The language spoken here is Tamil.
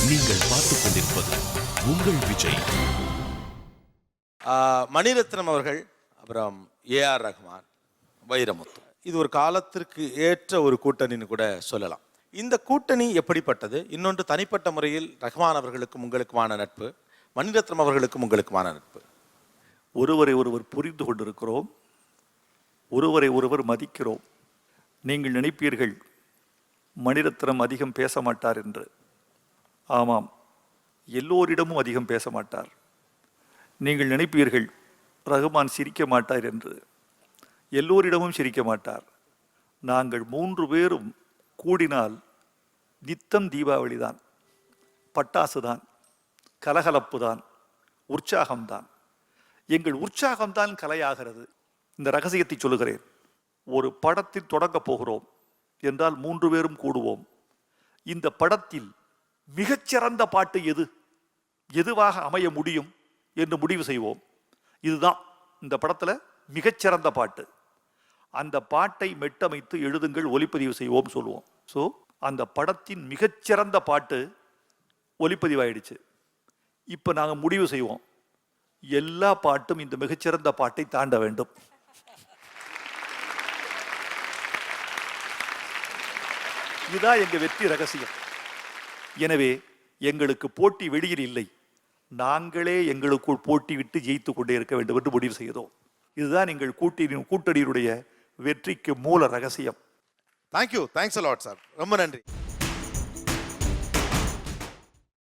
நீங்கள் பார்த்துக் கொண்டிருப்பது உங்கள் விஜய். மணிரத்னம் அவர்கள், அப்புறம் ஏஆர் ரஹ்மான், வைரமுத்து, இது ஒரு காலத்திற்கு ஏற்ற ஒரு கூட்டணின்னு கூட சொல்லலாம். இந்த கூட்டணி எப்படிப்பட்டது? இன்னொன்று, தனிப்பட்ட முறையில் ரஹ்மான் அவர்களுக்கும் உங்களுக்குமான நட்பு, மணிரத்னம் அவர்களுக்கும் உங்களுக்குமான நட்பு. ஒருவரை ஒருவர் புரிந்து கொண்டிருக்கிறோம், ஒருவரை ஒருவர் மதிக்கிறோம். நீங்கள் நினைப்பீர்கள் மணிரத்னம் அதிகம் பேச மாட்டார் என்று. ஆமாம், எல்லோரிடமும் அதிகம் பேச மாட்டார். நீங்கள் நினைப்பீர்கள் ரஹ்மான் சிரிக்க மாட்டார் என்று. எல்லோரிடமும் சிரிக்க மாட்டார். நாங்கள் 3 பேரும் கூடினால் நித்தம் தீபாவளி தான், பட்டாசு தான், கலகலப்பு தான், உற்சாகம்தான். எங்கள் உற்சாகம்தான் கலையாகிறது. இந்த ரகசியத்தை சொல்லுகிறேன். ஒரு படத்தில் தொடங்கப் போகிறோம் என்றால் 3 பேரும் கூடுவோம். இந்த படத்தில் மிகச்சிறந்த பாட்டு எதுவாக அமைய முடியும் என்று முடிவு செய்வோம். இதுதான் இந்த படத்தில் மிகச்சிறந்த பாட்டு. அந்த பாட்டை மெட்டமைத்து எழுதுங்கள், ஒலிப்பதிவு செய்வோம் சொல்லுவோம். ஸோ அந்த படத்தின் மிகச்சிறந்த பாட்டு ஒலிப்பதிவாயிடுச்சு. இப்போ நாங்கள் முடிவு செய்வோம், எல்லா பாட்டும் இந்த மிகச்சிறந்த பாட்டை தாண்ட வேண்டும். இதுதான் எங்கள் வெற்றி ரகசியம். எனவே எங்களுக்கு போட்டி வெளியில் இல்லை, நாங்களே எங்களுக்குள் போட்டி விட்டு ஜெயித்து கொண்டே இருக்க வேண்டும் என்று முடிவு செய்தோம். இதுதான் எங்கள் கூட்டணியினுடைய வெற்றிக்கு மூல ரகசியம். Thank you, thanks a lot sir, ரொம்ப நன்றி.